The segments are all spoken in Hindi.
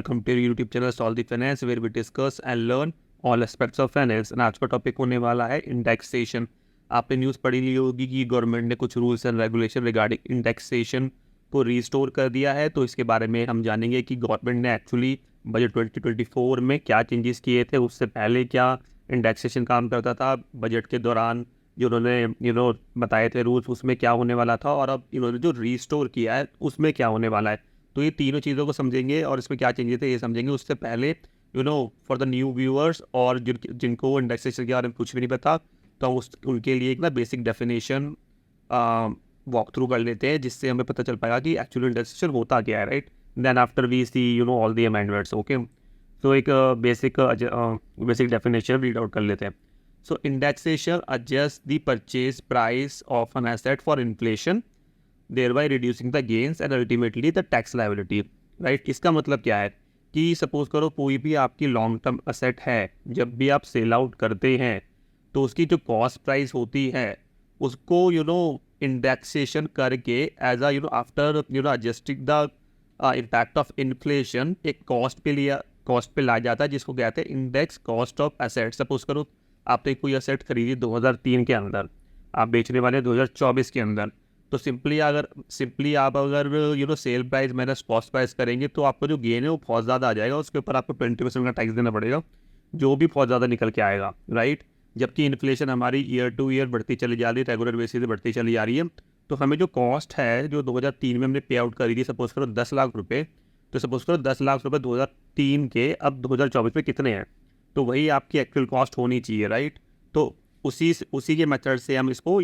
Welcome to YouTube channel solve the finance where we discuss and learn all aspects of finance. And आज का टॉपिक होने वाला है इंडेक्सेशन। आपने न्यूज़ पढ़ी ली होगी कि गवर्नमेंट ने कुछ rules and regulation regarding indexation को रीस्टोर कर दिया है। तो इसके बारे में हम जानेंगे कि गवर्नमेंट ने एक्चुअली बजट 2024 में क्या चेंजेस किए थे, उससे पहले क्या इंडेक्सेशन काम करता था, बजट के दौरान जो उन्होंने बताए थे रूल्स उसमें क्या होने वाला था, और अब इन्होंने जो रीस्टोर किया है उसमें क्या होने वाला है। तो ये तीनों चीज़ों को समझेंगे और इसमें क्या चेंजेस थे ये समझेंगे। उससे पहले फॉर द न्यू व्यूअर्स और जिनको इंडेक्सेशन के बारे में कुछ भी नहीं पता, तो हम उनके लिए एक ना बेसिक डेफिनेशन वॉक थ्रू कर लेते हैं, जिससे हमें पता चल पाएगा कि एक्चुअली इंडेक्सेशन होता क्या है, right. Then after we see all the amendments. Okay, तो एक बेसिक डेफिनेशन रीड आउट कर लेते हैं। So indexation adjust the purchase price of an asset for inflation, thereby reducing the gains and ultimately the tax liability, right. इसका मतलब क्या है कि सपोज करो कोई भी आपकी लॉन्ग टर्म असेट है, जब भी आप सेल आउट करते हैं तो उसकी जो कॉस्ट प्राइस होती है उसको इंडेक्सेशन करके as after adjusting the impact of inflation एक कॉस्ट पे लाया जाता है, जिसको कहते हैं index cost of asset. Suppose करो आपने कोई असेट खरीदी 2003 के अंदर, आप बेचने वाले 2024 के अंदर, तो सिंपली आप अगर sale price minus cost price करेंगे तो आपको जो गेन है वो बहुत ज़्यादा आ जाएगा। उसके ऊपर आपको 20% का टैक्स देना पड़ेगा, जो भी बहुत ज़्यादा निकल के आएगा, राइट। जबकि इन्फ्लेशन हमारी ईयर टू ईयर बढ़ती चली जा रही है, रेगुलर बेसिस से बढ़ती चली जा रही है। तो हमें जो कॉस्ट है जो 2003 में हमने पे आउट करी थी, सपोज करो 10 लाख रुपये, तो सपोज करो 10 लाख रुपये 2003 के अब 2024 में कितने हैं, तो वही आपकी एक्चुअल कॉस्ट होनी चाहिए, राइट। तो उसी के मेथड से हम इसको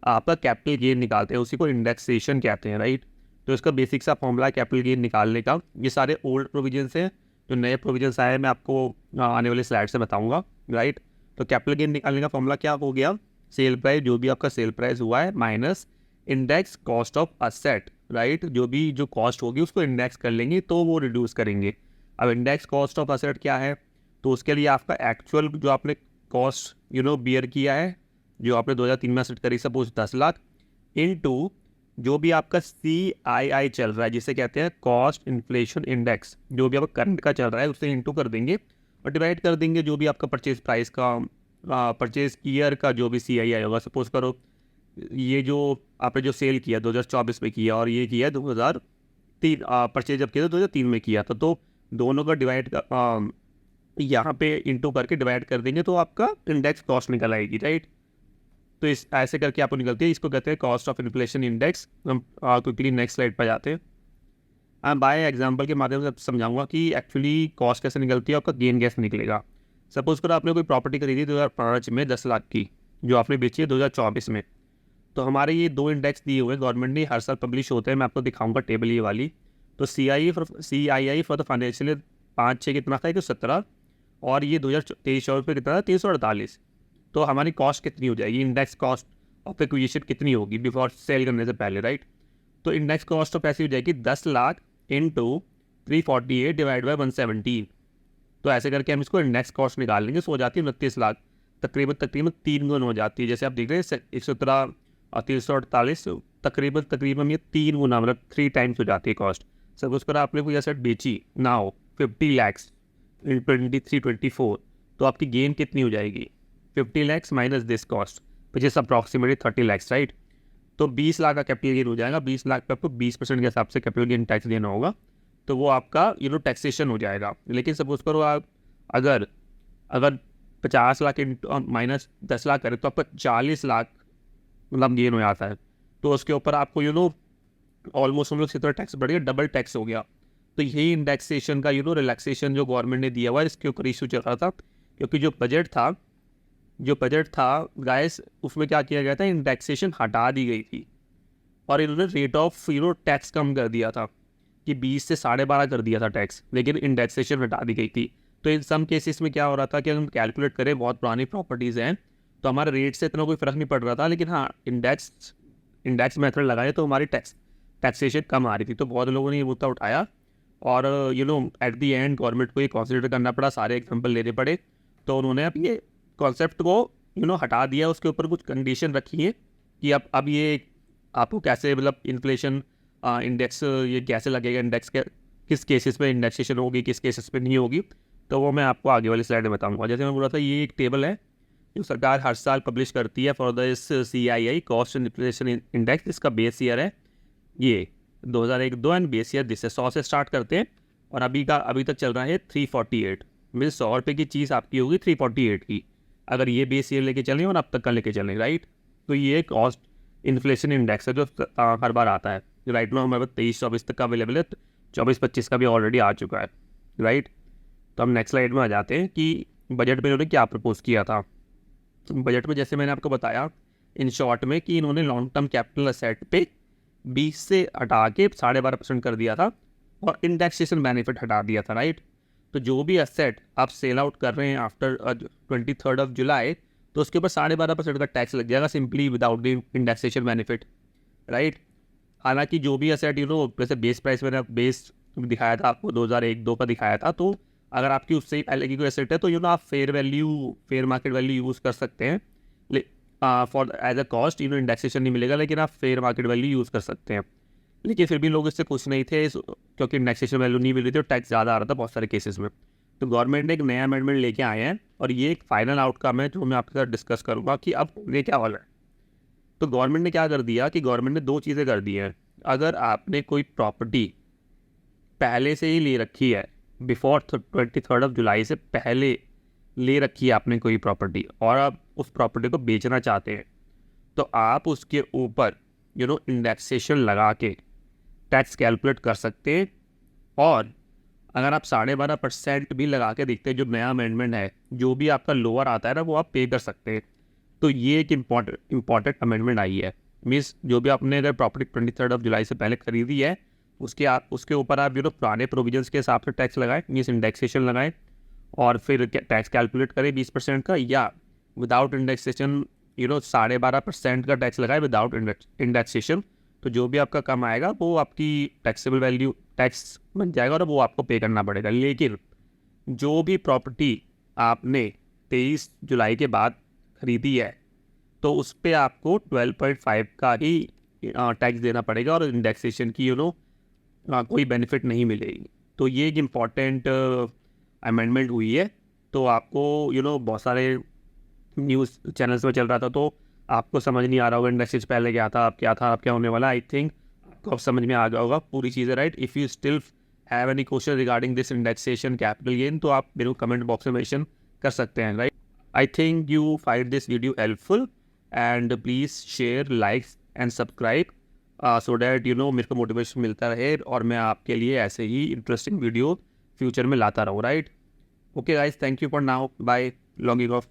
आपका कैपिटल गेन निकालते हैं, उसी को इंडेक्सेशन कहते हैं, राइट। तो इसका बेसिक सा फॉर्मूला कैपिटल गेन निकालने का। ये सारे ओल्ड प्रोविजंस हैं, जो नए प्रोविजंस आए मैं आपको आने वाले स्लाइड से बताऊंगा, राइट। तो कैपिटल गेन निकालने का फॉर्मूला क्या हो गया, सेल प्राइस, जो भी आपका सेल प्राइस हुआ है, minus index cost of asset, right. जो कॉस्ट होगी उसको इंडेक्स कर लेंगे तो वो रिड्यूस करेंगे। अब इंडेक्स कॉस्ट ऑफ असेट क्या है, तो उसके लिए आपका एक्चुअल जो आपने कॉस्ट बियर किया है, जो आपने 2003 में सेट करी, सपोज 10 लाख, इनटू जो भी आपका CII चल रहा है, जिसे कहते हैं कॉस्ट इन्फ्लेशन इंडेक्स, जो भी आपका करंट का चल रहा है उससे इनटू कर देंगे और डिवाइड कर देंगे जो भी आपका परचेज प्राइस का परचेज ईयर का जो भी CII होगा। सपोज करो ये जो आपने जो सेल किया 2024 में किया और ये किया 2003, परचेज जब किया था 2003 में किया था, तो दोनों का डिवाइड यहाँ पे इंटू करके डिवाइड कर देंगे तो आपका इंडेक्स कॉस्ट निकल आएगी, राइट। तो इस ऐसे करके आपको निकलती है, इसको कहते हैं कॉस्ट ऑफ इन्फ्लेशन इंडेक्स। हम क्विकली नेक्स्ट स्लाइड पर जाते हैं। मैं बाय एग्जांपल के माध्यम से समझाऊंगा कि एक्चुअली कॉस्ट कैसे निकलती है, आपका गेन कैसे निकलेगा। सपोज करो आपने कोई प्रॉपर्टी खरीदी 2005 में 10 लाख की, जो आपने बेची है 2024 में। तो हमारे ये दो इंडेक्स दिए हुए गवर्नमेंट ने, हर साल पब्लिश होते हैं, मैं आपको दिखाऊंगा टेबल ये वाली। तो CII फॉर द फाइनेंशियल 5/6 कितना था, 117, और ये 2023-24 में कितना था, 348। तो हमारी कॉस्ट कितनी हो जाएगी, इंडेक्स कॉस्ट ऑफ एक्विजिशन कितनी होगी बिफोर सेल करने से पहले, राइट। तो इंडेक्स कॉस्ट ऑफ ऐसी हो जाएगी 10 लाख इंटू 348 डिवाइड बाई 117। तो ऐसे करके हम इसको इंडेक्स कॉस्ट निकाल लेंगे, सो हो जाती है 29 लाख, तकरीबन 3 गुना हो जाती है। जैसे आप देख रहे हैं 117 और 348, तकरीबन ये 3 गुना, मतलब 3 टाइम्स हो जाती है कॉस्ट। सपोज करो आपने कोई एसेट बेची नाउ 50 लैक्स इन 23-24, तो आपकी गेन कितनी हो जाएगी, 50 lakhs minus this cost which is approximately 30 lakhs, right. तो 20 लाख का कैपिटल गेन हो जाएगा। 20 लाख पे आपको 20% के हिसाब से कैपिटल गेन टैक्स देना होगा, तो वो आपका टैक्सेशन हो जाएगा। लेकिन सपोज करो आप अगर 50 लाख माइनस 10 लाख करें तो आपका 40 लाख मतलब गेन हो जाता है। तो उसके ऊपर आपको ऑलमोस्ट हम लोग कितना टैक्स बढ़ गया, डबल टैक्स हो गया। तो यही इंडेक्सेशन का रिलैक्सेशन जो गवर्नमेंट ने दिया हुआ है, इसके ऊपर इशू चल रहा था। क्योंकि जो बजट था गाइस, उसमें क्या किया गया था, इंडेक्सेशन हटा दी गई थी और इन्होंने रेट ऑफ टैक्स कम कर दिया था कि 20 से 12.5 कर दिया था टैक्स, लेकिन इंडेक्सेशन हटा दी गई थी। तो इन सम केसेस में क्या हो रहा था कि हम कैलकुलेट करें, बहुत पुरानी प्रॉपर्टीज़ हैं तो हमारे रेट से इतना कोई फ़र्क नहीं पड़ रहा था, लेकिन हाँ इंडेक्स मेथड लगाए तो हमारी टैक्सेशन कम आ रही थी। तो बहुत लोगों ने ये मुद्दा उठाया और एट दी एंड गवर्नमेंट को ये कंसिडर करना पड़ा, सारे एग्जाम्पल लेने पड़े। तो उन्होंने अब ये कॉन्सेप्ट को हटा दिया, उसके ऊपर कुछ कंडीशन रखी है कि अब ये आपको कैसे, मतलब इन्फ्लेशन इंडेक्स ये कैसे लगेगा, इंडेक्स के किस केसेस में इंडेक्सेशन होगी, किस केसेस पे नहीं होगी, तो वो मैं आपको आगे वाली स्लाइड में बताऊंगा। जैसे मैं बोला था, ये एक टेबल है जो सरकार हर साल पब्लिश करती है for the CII cost and inflation index. इसका बेस ईयर है ये 2001-2 एंड बेस ईयर दिस है। 100 से स्टार्ट करते हैं और अभी तक चल रहा है 348। मीन 100 रुपये की चीज़ आपकी होगी 348 की, अगर ये बेस ईयर लेके चलें और अब तक का लेके चलें, राइट। तो ये कॉस्ट इन्फ्लेशन इंडेक्स है जो हर बार आता है। राइट नो हमारे पास 23-24 तक का अवेलेबल है, 24-25 का भी ऑलरेडी आ चुका है, राइट। तो हम नेक्स्ट स्लाइड में आ जाते हैं कि बजट में इन्होंने क्या प्रपोज किया था। बजट में जैसे मैंने आपको बताया इन शॉर्ट में कि इन्होंने लॉन्ग टर्म कैपिटल असेट पे 20 से हटा के 12.5% कर दिया था और इंडेक्सेशन बेनिफिट हटा दिया था, राइट। तो जो भी असेट आप सेल आउट कर रहे हैं आफ्टर 23 जुलाई, तो उसके ऊपर 12.5% का टैक्स लग जाएगा simply without the indexation benefit, right. हालांकि जो भी असेट जैसे बेस प्राइस मैंने बेस दिखाया था आपको 2001-2 का दिखाया था, तो अगर आपकी उससे ही पहले की कोई एसेट है तो आप फेयर मार्केट वैल्यू यूज़ कर सकते हैं for as a cost. Indexation नहीं मिलेगा, लेकिन आप फेयर मार्केट वैल्यू यूज़ कर सकते हैं। लेकिन फिर भी लोग इससे खुश नहीं थे क्योंकि इंडेक्सेशन वैल्यू नहीं मिल रही थी और टैक्स ज़्यादा आ रहा था बहुत सारे केसेस में। तो गवर्नमेंट ने एक नया अमेंडमेंट लेके आए हैं और ये एक फाइनल आउटकम है जो मैं आपके साथ डिस्कस करूँगा कि अब ये क्या वाला है। तो गवर्नमेंट ने क्या कर दिया कि गवर्नमेंट ने 2 चीज़ें कर दी हैं। अगर आपने कोई प्रॉपर्टी पहले से ही ले रखी है, बिफोर 23 जुलाई से पहले ले रखी है आपने कोई प्रॉपर्टी और आप उस प्रॉपर्टी को बेचना चाहते हैं, तो आप उसके ऊपर इंडेक्सेशन लगा के टैक्स कैलकुलेट कर सकते हैं। और अगर आप 12.5% भी लगा के देखते हैं, जो नया अमेंडमेंट है, जो भी आपका लोअर आता है ना, वो आप पे कर सकते हैं। तो ये एक इम्पॉर्टेंट अमेंडमेंट आई है। मीन्स जो भी आपने अगर प्रॉपर्टी 23 जुलाई से पहले खरीदी है, उसके ऊपर आप पुराने प्रोविजंस के हिसाब से टैक्स लगाएं, मीन्स इंडेक्सेशन लगाएं और फिर टैक्स कैलकुलेट करें 20% का, या विदाउट इंडेक्सेशन 12.5% का टैक्स लगाए विदाउट इंडेक्सेशन। तो जो भी आपका कम आएगा वो आपकी टैक्सेबल वैल्यू टैक्स बन जाएगा और वो आपको पे करना पड़ेगा। लेकिन जो भी प्रॉपर्टी आपने 23 जुलाई के बाद खरीदी है, तो उस पर आपको 12.5 का ही टैक्स देना पड़ेगा और इंडेक्सेशन की कोई बेनिफिट नहीं मिलेगी। तो ये एक इम्पॉर्टेंट अमेंडमेंट हुई है। तो आपको बहुत सारे न्यूज़ चैनल्स में चल रहा था, तो आपको समझ नहीं आ रहा होगा इंडेक्सेशन पहले क्या था अब क्या होने वाला। आई थिंक आपको अब समझ में आ गया होगा पूरी चीज़ें, right. If you still have any question regarding this indexation capital gain, तो आप मेरे को कमेंट बॉक्स में मेंशन कर सकते हैं, right. I think you find this video helpful and please share, likes and subscribe so that मेरे को मोटिवेशन मिलता रहे और मैं आपके लिए ऐसे ही इंटरेस्टिंग वीडियो फ्यूचर में लाता रहूँ, right. Okay guys, thank you for now, bye, logging of.